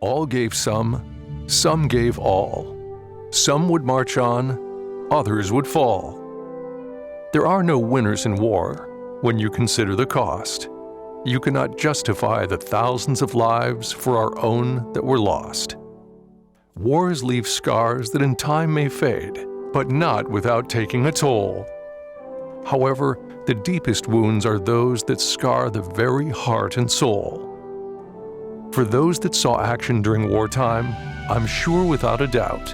All gave some gave all. Some would march on, others would fall. There are no winners in war when you consider the cost. You cannot justify the thousands of lives for our own that were lost. Wars leave scars that in time may fade, but not without taking a toll. However, the deepest wounds are those that scar the very heart and soul. For those that saw action during wartime, I'm sure without a doubt,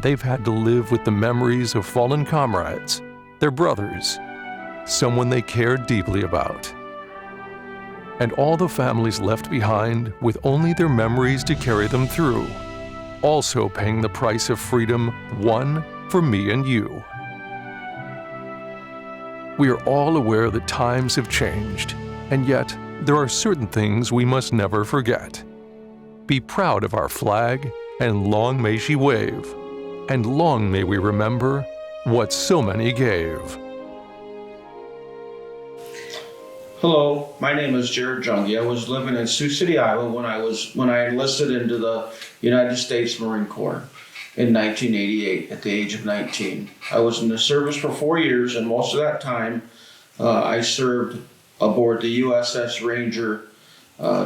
they've had to live with the memories of fallen comrades, their brothers, someone they cared deeply about. And all the families left behind with only their memories to carry them through, also paying the price of freedom won for me and you. We are all aware that times have changed, and yet there are certain things we must never forget. Be proud of our flag, and long may she wave, and long may we remember what so many gave. Hello, my name is Jared Jungie. I was living in Sioux City, Iowa when I enlisted into the United States Marine Corps in 1988 at the age of 19. I was in the service for 4 years, and most of that time I served aboard the USS Ranger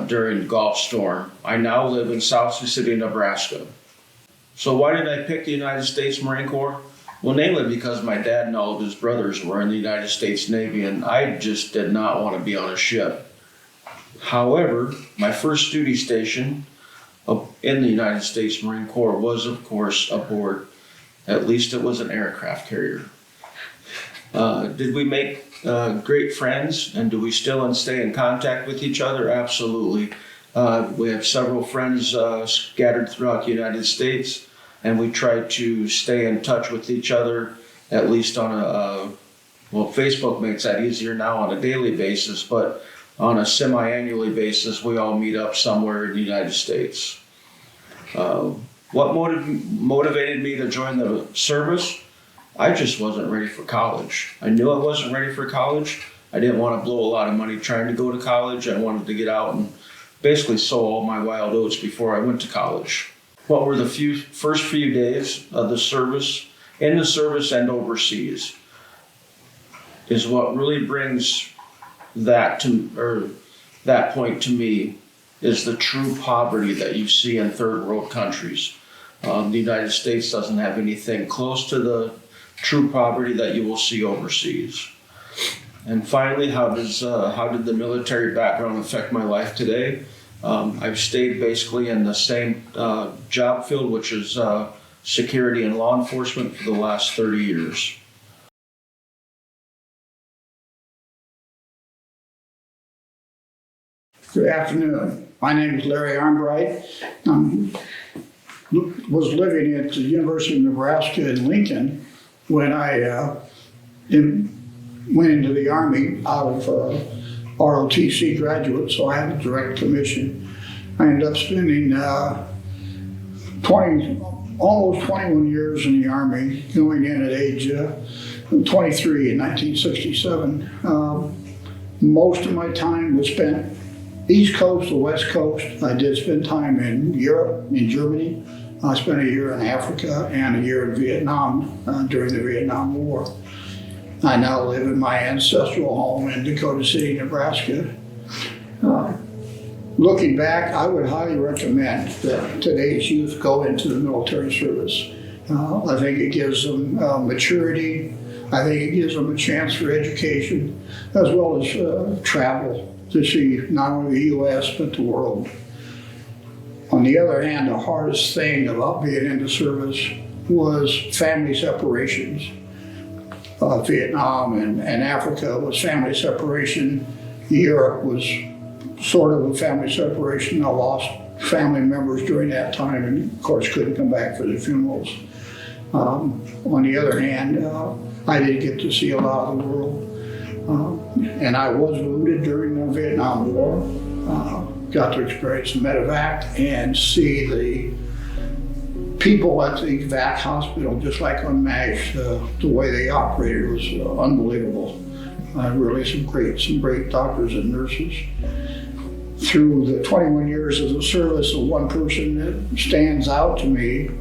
during Gulf Storm. I now live in South Sioux City, Nebraska. So why did I pick the United States Marine Corps? Well, mainly because my dad and all of his brothers were in the United States Navy, and I just did not want to be on a ship. However, my first duty station in the United States Marine Corps was, of course, aboard, at least it was an aircraft carrier. Did we make great friends, and do we still stay in contact with each other? Absolutely. We have several friends scattered throughout the United States, and we try to stay in touch with each other, at least on Facebook makes that easier now on a daily basis, but on a semi-annually basis, we all meet up somewhere in the United States. What motivated me to join the service? I just wasn't ready for college. I knew I wasn't ready for college. I didn't want to blow a lot of money trying to go to college. I wanted to get out and basically sow all my wild oats before I went to college. What were the first few days of the service, in the service and overseas, is what really brings that point to me, is the true poverty that you see in third world countries. The United States doesn't have anything close to the true poverty that you will see overseas. And finally, how did the military background affect my life today? I've stayed basically in the same job field, which is security and law enforcement, for the last 30 years. Good afternoon. My name is Larry Armbright. Was living at the University of Nebraska in Lincoln when I went into the Army out of ROTC graduate, so I had a direct commission. I ended up spending almost 21 years in the Army, going in at age 23 in 1967. Most of my time was spent East Coast or West Coast. I did spend time in Europe, in Germany. I spent a year in Africa and a year in Vietnam during the Vietnam War. I now live in my ancestral home in Dakota City, Nebraska. Looking back, I would highly recommend that today's youth go into the military service. I think it gives them maturity. I think it gives them a chance for education, as well as travel to see not only the U.S., but the world. On the other hand, the hardest thing about being in the service was family separations. Vietnam and Africa was family separation. Europe was sort of a family separation. I lost family members during that time, and of course couldn't come back for the funerals. On the other hand, I did get to see a lot of the world. And I was wounded during the Vietnam War. Got to experience the medevac and see the people at the VAC hospital, just like on MASH, the way they operated was unbelievable. Really some great doctors and nurses. through the 21 years of the service, the one person that stands out to me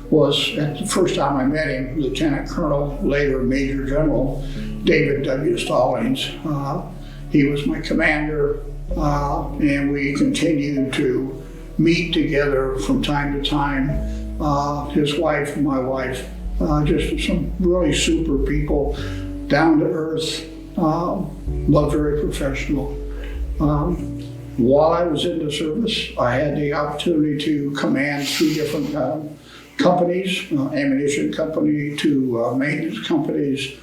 was, at the first time I met him, Lieutenant Colonel, later Major General David W. Stallings. He was my commander, and we continued to meet together from time to time. His wife, my wife, just some really super people, down to earth, but very professional. While I was in the service, I had the opportunity to command 3 different companies, ammunition company, 2 maintenance companies,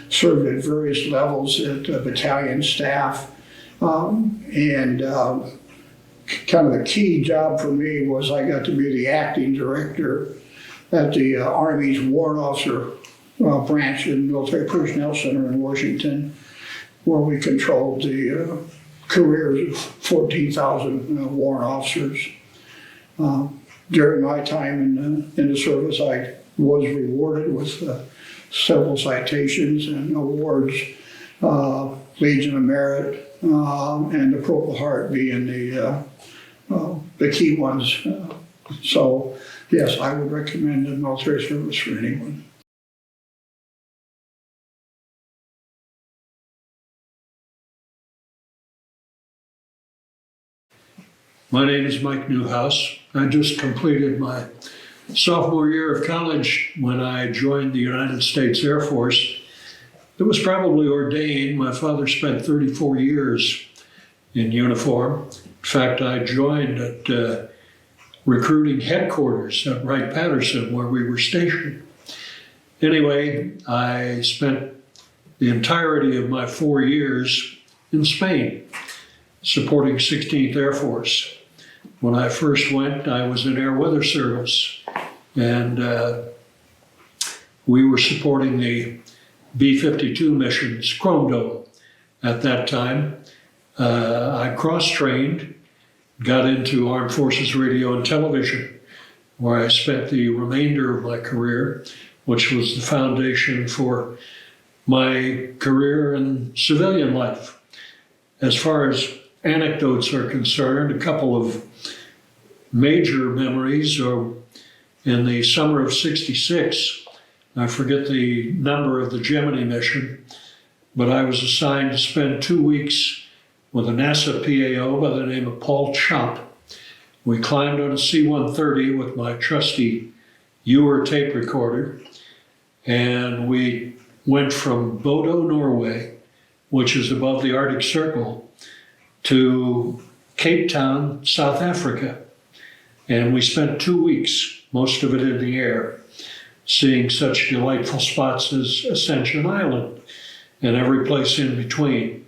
served at various levels at battalion staff, and kind of the key job for me was I got to be the acting director at the Army's Warrant Officer branch in Military Personnel Center in Washington, where we controlled the careers of 14,000 warrant officers. During my time in the service, I was rewarded with several citations and awards, Legion of Merit, and the Purple Heart being the key ones. So yes, I would recommend the military service for anyone. My name is Mike Newhouse. I just completed my sophomore year of college when I joined the United States Air Force. It was probably ordained. My father spent 34 years in uniform. In fact, I joined at recruiting headquarters at Wright-Patterson, where we were stationed. Anyway, I spent the entirety of my 4 years in Spain, supporting 16th Air Force. When I first went, I was in Air Weather Service, and we were supporting the B-52 missions, Chrome Dome. At that time, I cross-trained, got into Armed Forces Radio and Television, where I spent the remainder of my career, which was the foundation for my career in civilian life. As far as anecdotes are concerned, a couple of major memories are in the summer of '66. I forget the number of the Gemini mission, but I was assigned to spend 2 weeks with a NASA PAO by the name of Paul Chop. We climbed on a C-130 with my trusty Ewer tape recorder, and we went from Bodo, Norway, which is above the Arctic Circle, to Cape Town, South Africa. And we spent 2 weeks, most of it in the air, seeing such delightful spots as Ascension Island and every place in between.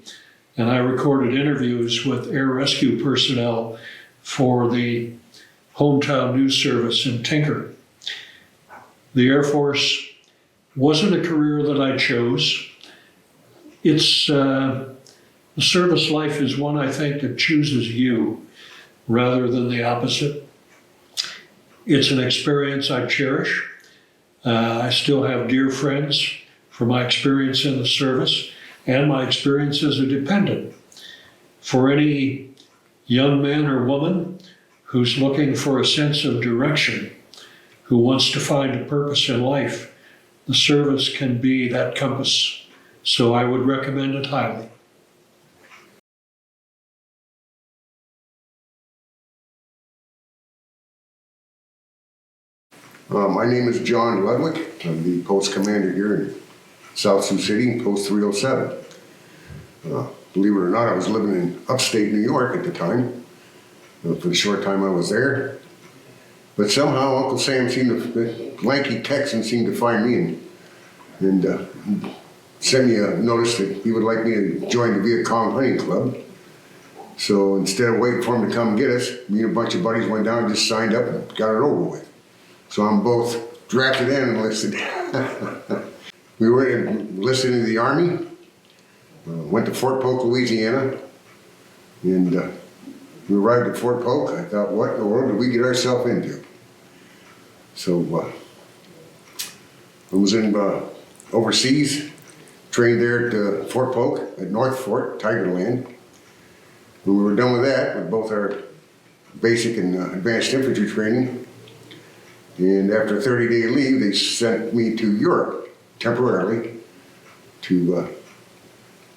And I recorded interviews with air rescue personnel for the hometown news service in Tinker. The Air Force wasn't a career that I chose. It's the service life is one, I think, that chooses you rather than the opposite. It's an experience I cherish. I still have dear friends from my experience in the service and my experience as a dependent. For any young man or woman who's looking for a sense of direction, who wants to find a purpose in life, the service can be that compass. So I would recommend it highly. My name is John Ludwig. I'm the post commander here in South Sioux City, post 307. Believe it or not, I was living in upstate New York at the time, for the short time I was there. But somehow Uncle Sam the lanky Texan seemed to find me and sent me a notice that he would like me to join the Viet Cong Hunting Club. So instead of waiting for him to come get us, me and a bunch of buddies went down and just signed up and got it over with. So I'm both drafted and enlisted. We were enlisted into the Army, went to Fort Polk, Louisiana, and we arrived at Fort Polk. I thought, what in the world did we get ourselves into? So I was in overseas, trained there at Fort Polk, at North Fort, Tigerland. When we were done with that, with both our basic and advanced infantry training, and after a 30-day leave, they sent me to Europe temporarily to,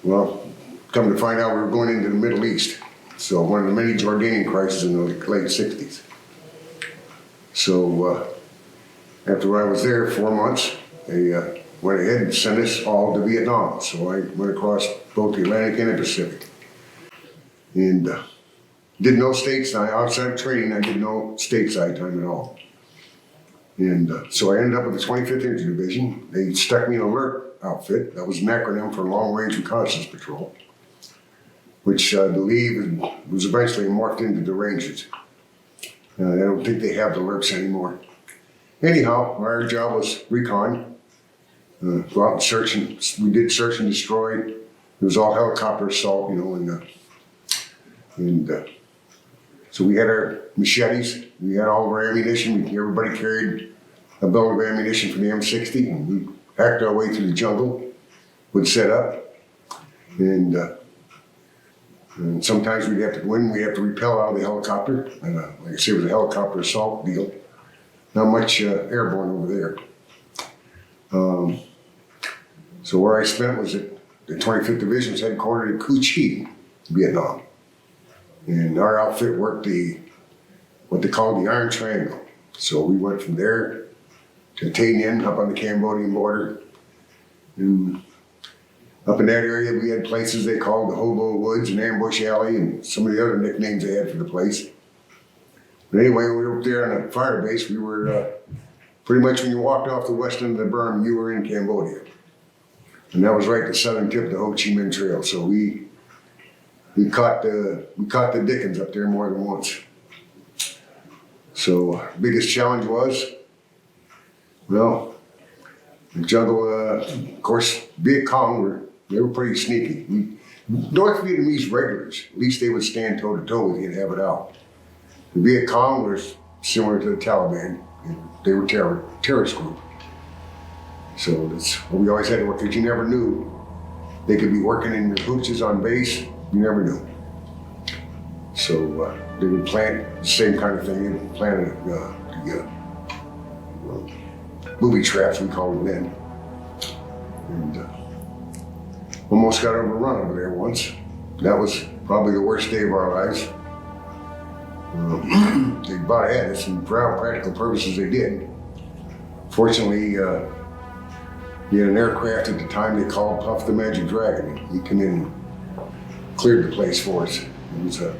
come to find out we were going into the Middle East. So one of the many Jordanian crises in the late 60s. So after I was there 4 months, they went ahead and sent us all to Vietnam. So I went across both the Atlantic and the Pacific. And did no stateside, outside of training, I did no stateside time at all. And so I ended up with the 25th Infantry Division. They stuck me in an alert outfit. That was an acronym for Long Range Reconnaissance Patrol, which I believe was eventually morphed into the Rangers. I don't think they have the alerts anymore. Anyhow, our job was recon. Go out and search, and we did search and destroy. It was all helicopter assault, so we had our machetes, we had all of our ammunition. Everybody carried a belt of ammunition for the M60, and we hacked our way through the jungle, would set up, and sometimes we'd have to go in, we'd have to repel out of the helicopter. And like I say, it was a helicopter assault deal. Not much airborne over there. So where I spent was at the 25th Division's headquartered in Cu Chi, Vietnam. And our outfit worked what they called the Iron Triangle. So we went from there to Tay Ninh, up on the Cambodian border. And up in that area, we had places they called the Hobo Woods and Ambush Alley and some of the other nicknames they had for the place. But anyway, we were up there on a fire base. We were pretty much when you walked off the west end of the berm, you were in Cambodia. And that was right the southern tip of the Ho Chi Minh Trail. So we caught the Dickens up there more than once. So biggest challenge was, the jungle, of course, Viet Cong, they were pretty sneaky. North Vietnamese regulars, at least they would stand toe to toe with you and have it out. The Viet Cong was similar to the Taliban. They were terrorist group. So that's what we always had to work, because you never knew. They could be working in your hooches on base, you never knew. So they would plant the same kind of thing. They would plant booby traps, we called them then. And almost got overrun over there once. That was probably the worst day of our lives. They about had us, and for all practical purposes they did. Fortunately, we had an aircraft at the time they called Puff the Magic Dragon. He came in and cleared the place for us. It was at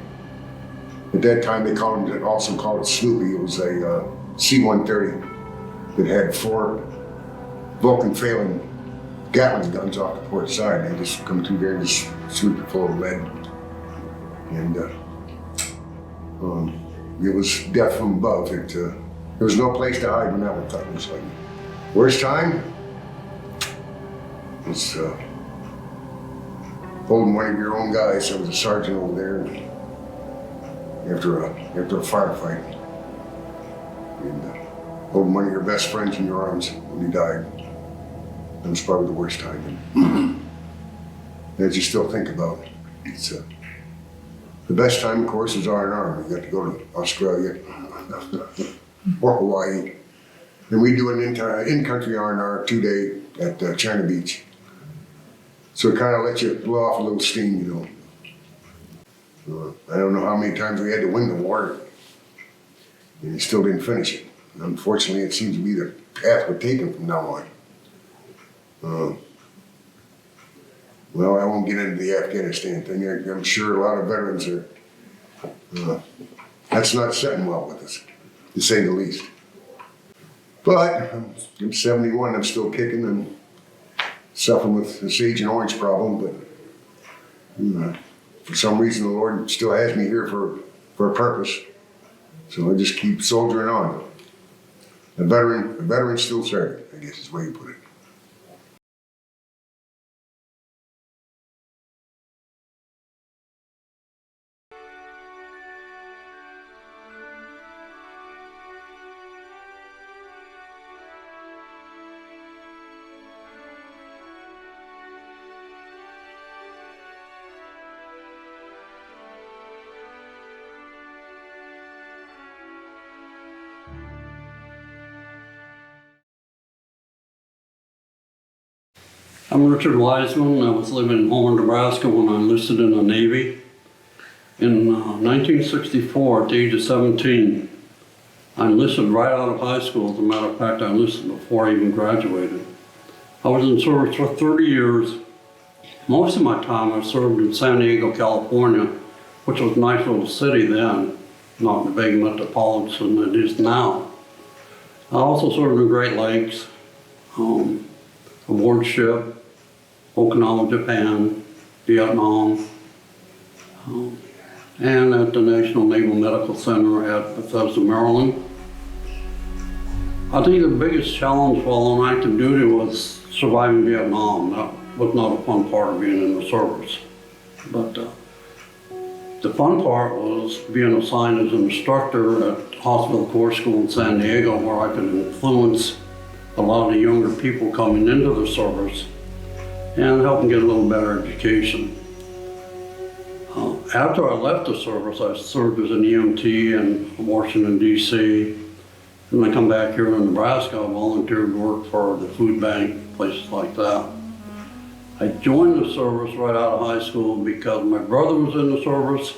that time they also called it Snoopy. It was a C-130 that had 4 Vulcan Phelan Gatling guns off the port side. They just come through there and just swoop it full of lead. And it was death from above. There was no place to hide when that one cut loose like. Worst time was holding one of your own guys. There was a sergeant over there, and after a firefight, and holding one of your best friends in your arms when he died. That was probably the worst time. That you still think about. It's the best time, of course, is R&R. You got to go to Australia or Hawaii. And we do an in-country R&R 2-day at China Beach. So it kind of lets you blow off a little steam, I don't know how many times we had to win the war, and you still didn't finish it. Unfortunately, it seems to be the path we're taking from now on. Well, I won't get into the Afghanistan thing. I'm sure a lot of veterans are, that's not setting well with us, to say the least. But I'm 71, I'm still kicking and suffering with this Agent Orange problem, but for some reason the Lord still has me here for a purpose. So I just keep soldiering on. A veteran still serving, I guess is the way you put it. I'm Richard Wiseman. I was living in Homer, Nebraska when I enlisted in the Navy. In 1964, at the age of 17, I enlisted right out of high school. As a matter of fact, I enlisted before I even graduated. I was in service for 30 years. Most of my time I served in San Diego, California, which was a nice little city then, not the big metropolitan it is now. I also served in Great Lakes, aboard ship, Okinawa, Japan, Vietnam, and at the National Naval Medical Center at Bethesda, Maryland. I think the biggest challenge while on active duty was surviving Vietnam. That was not a fun part of being in the service. But the fun part was being assigned as an instructor at Hospital Corps School in San Diego, where I could influence a lot of the younger people coming into the service and help them get a little better education. After I left the service, I served as an EMT in Washington, D.C. And when I come back here in Nebraska, I volunteered to work for the food bank, places like that. I joined the service right out of high school because my brother was in the service,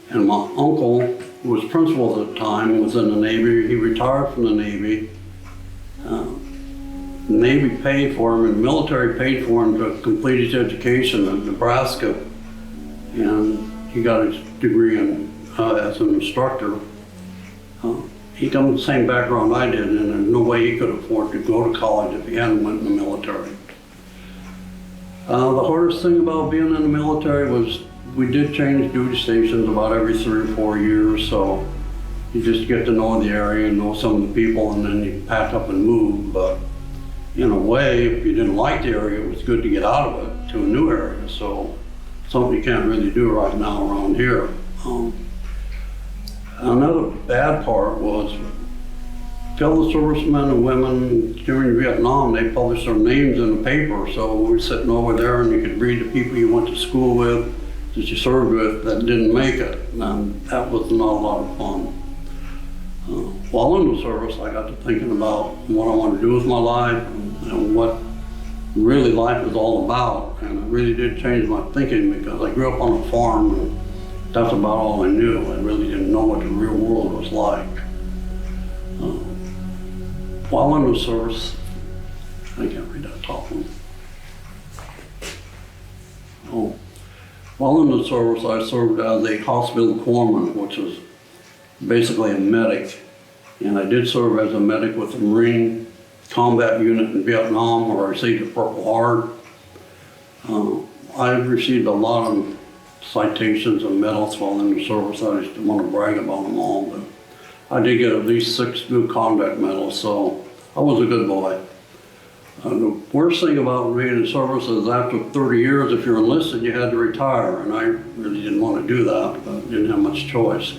and my uncle, who was principal at the time, was in the Navy. He retired from the Navy. The Navy paid for him, and the military paid for him to complete his education in Nebraska. And he got his degree as an instructor. He comes from the same background I did, and there's no way he could afford to go to college if he hadn't went in the military. The hardest thing about being in the military was we did change duty stations about every 3 or 4 years, so you just get to know the area and know some of the people, and then you pack up and move. But in a way, if you didn't like the area, it was good to get out of it to a new area. So something you can't really do right now around here. Another bad part was fellow servicemen and women during Vietnam, they published their names in the paper, so we were sitting over there and you could read the people you went to school with, that you served with, that didn't make it. And that was not a lot of fun. While in the service, I got to thinking about what I want to do with my life and what really life is all about. And it really did change my thinking because I grew up on a farm and that's about all I knew. I really didn't know what the real world was like. While in the service, I can't read that top one. While in the service, I served as a hospital corpsman, which is basically a medic. And I did serve as a medic with the Marine Combat Unit in Vietnam, where I received a Purple Heart. I've received a lot of citations and medals while in the service. I just don't want to brag about them all, but I did get at least 6 good conduct medals, so I was a good boy. The worst thing about being in service is after 30 years, if you're enlisted, you had to retire, and I really didn't want to do that, but I didn't have much choice.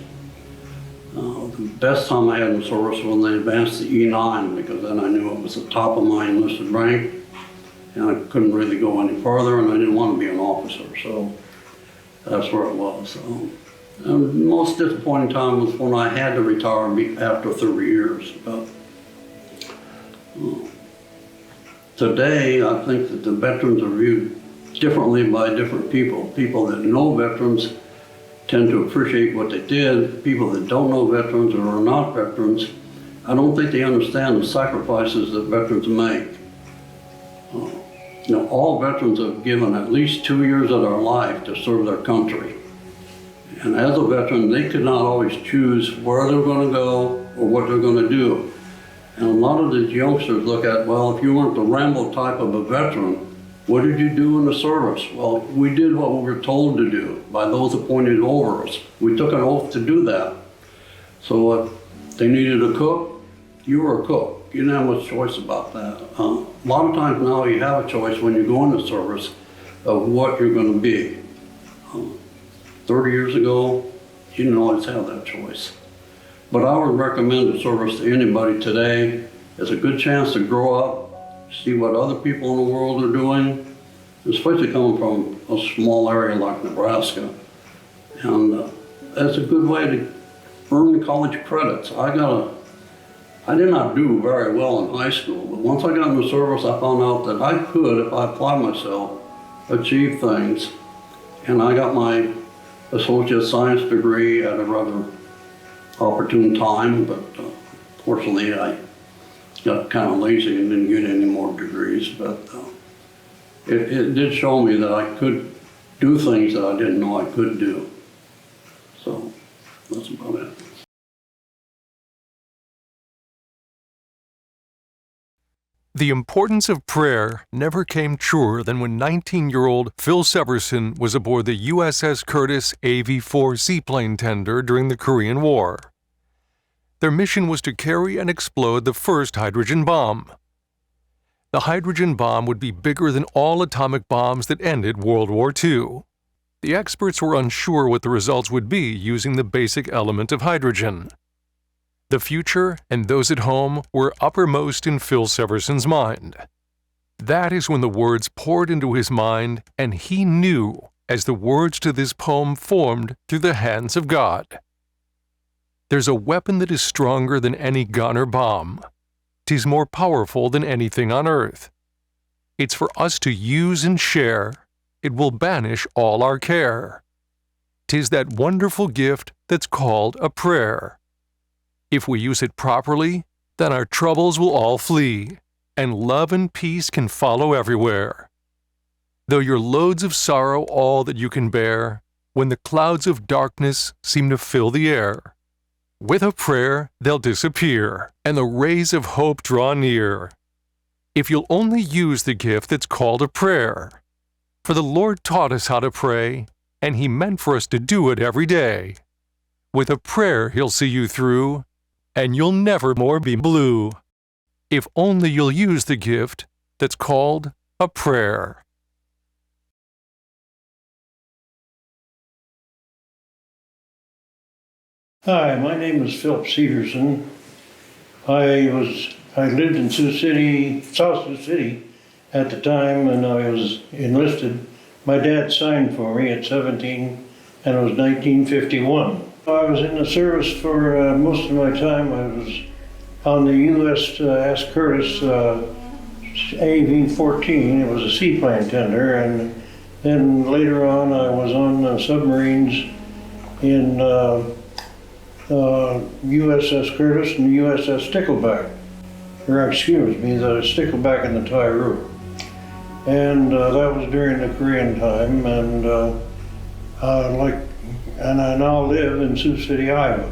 The best time I had in service was when they advanced to E9, because then I knew it was the top of my enlisted rank, and I couldn't really go any further, and I didn't want to be an officer, so that's where it was. The most disappointing time was when I had to retire after 30 years. But today, I think that the veterans are viewed differently by different people. People that know veterans tend to appreciate what they did. People that don't know veterans or are not veterans, I don't think they understand the sacrifices that veterans make. All veterans have given at least 2 years of their life to serve their country. And as a veteran, they could not always choose where they're going to go or what they're going to do. And a lot of these youngsters look at, well, if you weren't the Rambo type of a veteran, what did you do in the service? Well, we did what we were told to do by those appointed over us. We took an oath to do that. So if they needed a cook, you were a cook. You didn't have much choice about that. A lot of times now you have a choice when you go into service of what you're going to be. 30 years ago, you didn't always have that choice. But I would recommend the service to anybody today. It's a good chance to grow up, see what other people in the world are doing, especially coming from a small area like Nebraska. And that's a good way to earn college credits. I got I did not do very well in high school, but once I got in the service, I found out that I could, if I applied myself, achieve things. And I got my associate science degree at a rather opportune time, but fortunately I got kind of lazy and didn't get any more degrees. But it did show me that I could do things that I didn't know I could do. So that's about it. The importance of prayer never came truer than when 19-year-old Phil Severson was aboard the USS Curtis AV-4 seaplane tender during the Korean War. Their mission was to carry and explode the first hydrogen bomb. The hydrogen bomb would be bigger than all atomic bombs that ended World War II. The experts were unsure what the results would be using the basic element of hydrogen. The future and those at home were uppermost in Phil Severson's mind. That is when the words poured into his mind, and he knew as the words to this poem formed through the hands of God. There's a weapon that is stronger than any gun or bomb. 'Tis more powerful than anything on earth. It's for us to use and share. It will banish all our care. 'Tis that wonderful gift that's called a prayer. If we use it properly, then our troubles will all flee, and love and peace can follow everywhere. Though your loads of sorrow all that you can bear, when the clouds of darkness seem to fill the air, with a prayer they'll disappear, and the rays of hope draw near. If you'll only use the gift that's called a prayer, for the Lord taught us how to pray, and He meant for us to do it every day. With a prayer He'll see you through, and you'll never more be blue. If only you'll use the gift that's called a prayer. Hi, my name is Philip Severson. I lived in Sioux City, South Sioux City at the time, and I was enlisted. My dad signed for me at 17, and it was 1951. I was in the service for most of my time. I was on the USS Curtis AV-14. It was a seaplane tender, and then later on I was on submarines in USS Curtis and USS Stickleback, or excuse me, the Stickleback and the Tyroo. And that was during the Korean time, and and I now live in Sioux City, Iowa.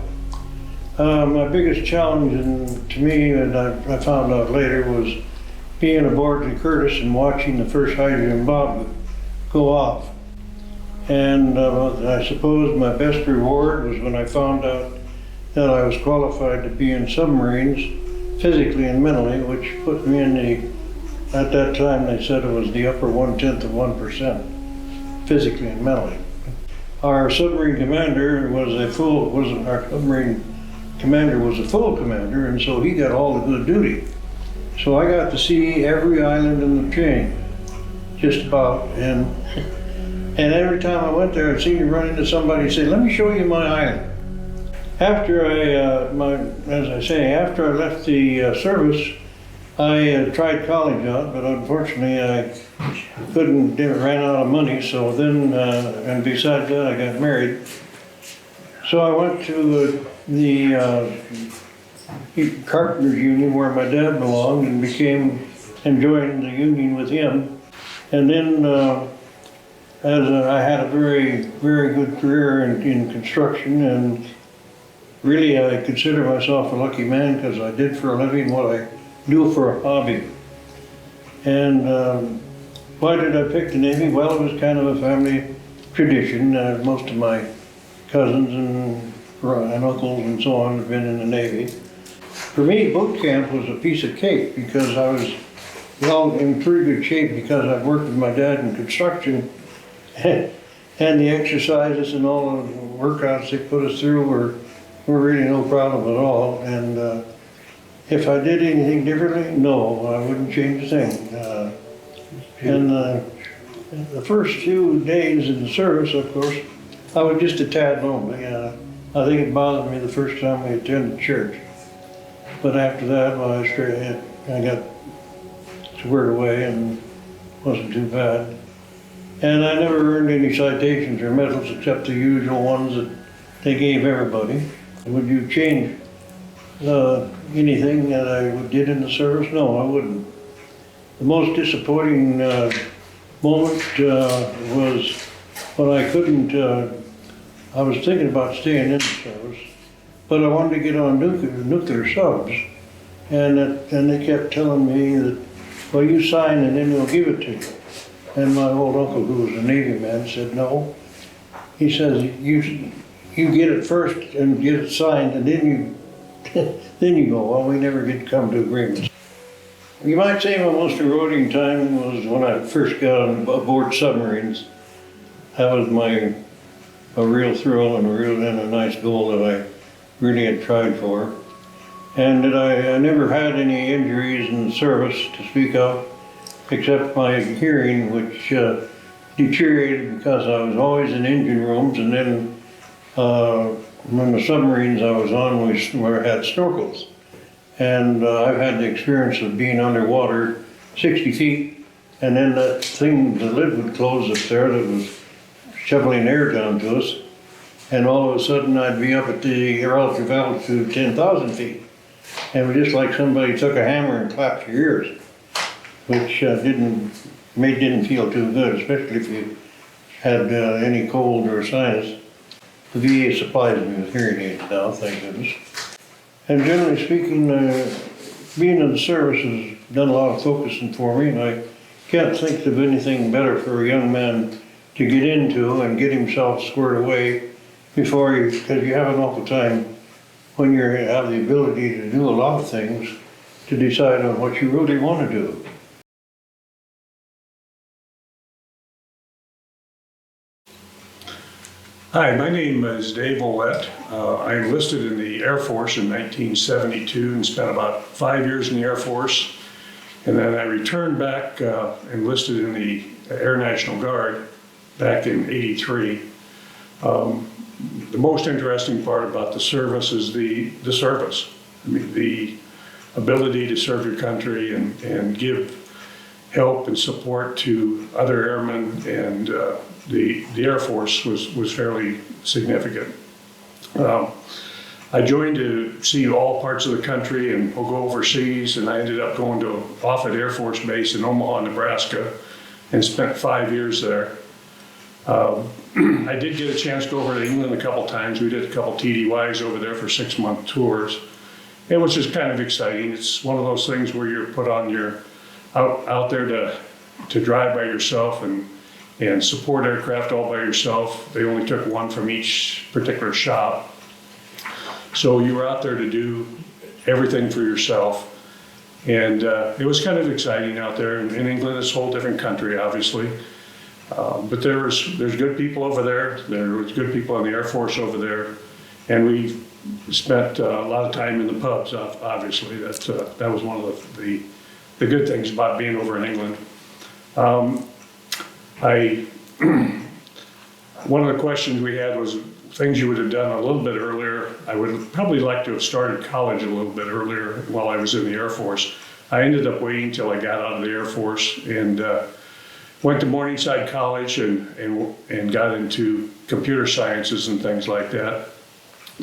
My biggest challenge to me, and I found out later, was being aboard the Curtis and watching the first hydrogen bomb go off. And I suppose my best reward was when I found out that I was qualified to be in submarines, physically and mentally, which put me in the, at that time they said it was the upper 1/10 of 1%, physically and mentally. Our submarine commander was a full commander, and so he got all the good duty. So I got to see every island in the chain, just about, and every time I went there, I'd seem to run into somebody and say, "Let me show you my island." After after I left the service, I tried college out, but unfortunately I ran out of money. So then, and besides that, I got married. So I went to the Carpenters Union where my dad belonged and joined the union with him. And then I had a very, very good career in construction, and really I consider myself a lucky man because I did for a living what I do for a hobby. And why did I pick the Navy? Well, it was kind of a family tradition. Most of my cousins and uncles and so on have been in the Navy. For me, boot camp was a piece of cake because I was in pretty good shape because I've worked with my dad in construction, and the exercises and all the workouts they put us through were really no problem at all. And if I did anything differently, no, I wouldn't change a thing. And the first few days in the service, of course, I was just a tad lonely. I think it bothered me the first time we attended church. But after that, well, I got squared away and wasn't too bad. And I never earned any citations or medals except the usual ones that they gave everybody. Would you change anything that I did in the service? No, I wouldn't. The most disappointing moment was when I couldn't, I was thinking about staying in the service, but I wanted to get on nuclear subs. And they kept telling me that, well, you sign and then we'll give it to you. And my old uncle, who was a Navy man, said, no. He says, you get it first and get it signed, and then you go. Well, we never did come to agreements. You might say my most rewarding time was when I first got on aboard submarines. That was a real thrill and a nice goal that I really had tried for. And that I never had any injuries in the service to speak of, except my hearing, which deteriorated because I was always in engine rooms, and then when the submarines I was on, we had snorkels. And I've had the experience of being underwater 60 feet, and then that thing, the lid would close up there that was shoveling air down to us, and all of a sudden I'd be up at the relative altitude 10,000 feet. And it was just like somebody took a hammer and clapped your ears, which didn't feel too good, especially if you had any cold or sinus. The VA supplies me with hearing aids now, thank goodness. And generally speaking, being in the service has done a lot of focusing for me, and I can't think of anything better for a young man to get into and get himself squared away because you have an awful time when you have the ability to do a lot of things to decide on what you really want to do. Hi, my name is Dave Ouellette. I enlisted in the Air Force in 1972 and spent about 5 years in the Air Force. And then I returned back, enlisted in the Air National Guard back in '83. The most interesting part about the service is the service. I mean, the ability to serve your country and give help and support to other airmen, and the Air Force was fairly significant. I joined to see all parts of the country and we'll go overseas, and I ended up going to Offutt Air Force Base in Omaha, Nebraska, and spent 5 years there. I did get a chance to go over to England a couple times. We did a couple TDYs over there for 6-month tours. It was just kind of exciting. It's one of those things where you're put on out there to drive by yourself and support aircraft all by yourself. They only took one from each particular shop. So you were out there to do everything for yourself. And it was kind of exciting out there. In England, it's a whole different country, obviously. But there's good people over there. There was good people in the Air Force over there. And we spent a lot of time in the pubs, obviously. That was one of the good things about being over in England. One of the questions we had was things you would have done a little bit earlier. I would probably like to have started college a little bit earlier while I was in the Air Force. I ended up waiting till I got out of the Air Force and went to Morningside College and got into computer sciences and things like that.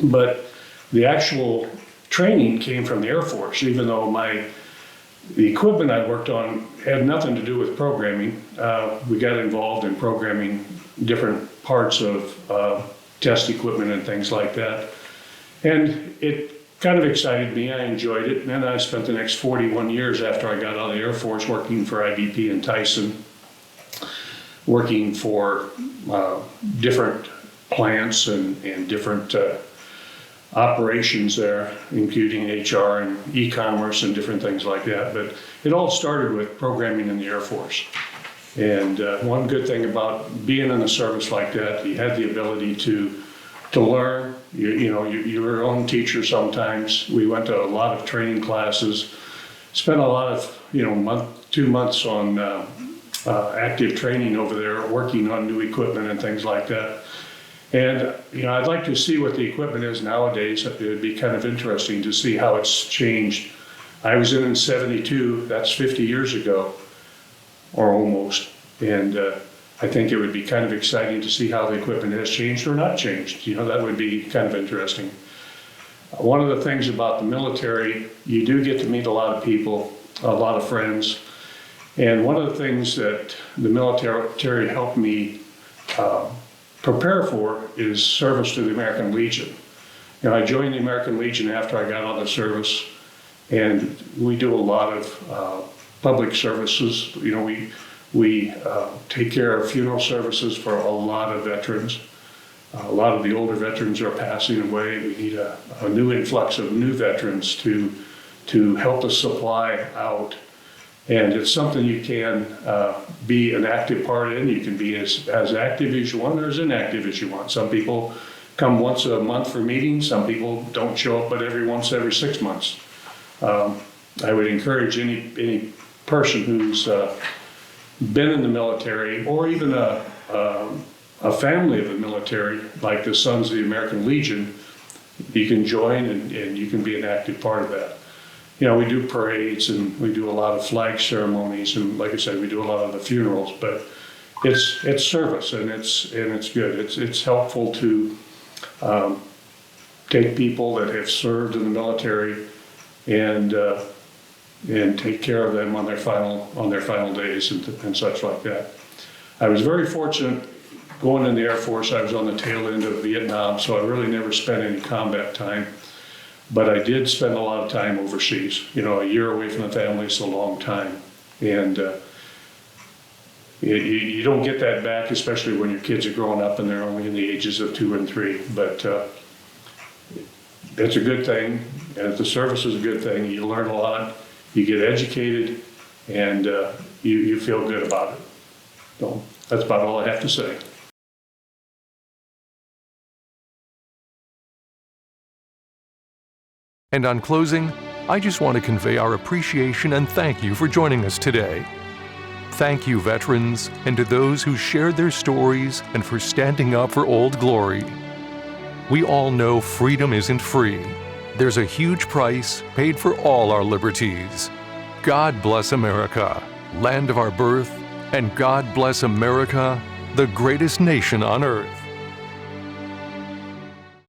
But the actual training came from the Air Force, even though the equipment I worked on had nothing to do with programming. We got involved in programming different parts of test equipment and things like that. And it kind of excited me. I enjoyed it. And then I spent the next 41 years after I got out of the Air Force working for IBP in Tyson, working for different plants and different operations there, including HR and e-commerce and different things like that. But it all started with programming in the Air Force. And one good thing about being in a service like that, you had the ability to learn. You were your own teacher sometimes. We went to a lot of training classes, spent a lot of 2 months on active training over there, working on new equipment and things like that. And, I'd like to see what the equipment is nowadays. It would be kind of interesting to see how it's changed. I was in 72, that's 50 years ago, or almost. And I think it would be kind of exciting to see how the equipment has changed or not changed. That would be kind of interesting. One of the things about the military, you do get to meet a lot of people, a lot of friends. And one of the things that the military helped me prepare for is service to the American Legion. I joined the American Legion after I got out of service, and we do a lot of public services. We take care of funeral services for a lot of veterans. A lot of the older veterans are passing away. We need a new influx of new veterans to help us supply out. And it's something you can be an active part in. You can be as active as you want or as inactive as you want. Some people come once a month for meetings. Some people don't show up but every 6 months. I would encourage any person who's been in the military, or even a family of the military, like the Sons of the American Legion, you can join and you can be an active part of that. We do parades and we do a lot of flag ceremonies, and like I said, we do a lot of the funerals, but it's service and it's good. It's helpful to take people that have served in the military and take care of them on their final days and such like that. I was very fortunate going in the Air Force. I was on the tail end of Vietnam, so I really never spent any combat time. But I did spend a lot of time overseas. A year away from the family is a long time. And you don't get that back, especially when your kids are growing up and they're only in the ages of 2 and 3. But it's a good thing, and the service is a good thing. You learn a lot, you get educated, and you feel good about it. So that's about all I have to say. And on closing, I just want to convey our appreciation and thank you for joining us today. Thank you, veterans, and to those who shared their stories and for standing up for Old Glory. We all know freedom isn't free. There's a huge price paid for all our liberties. God bless America, land of our birth, and God bless America, the greatest nation on earth.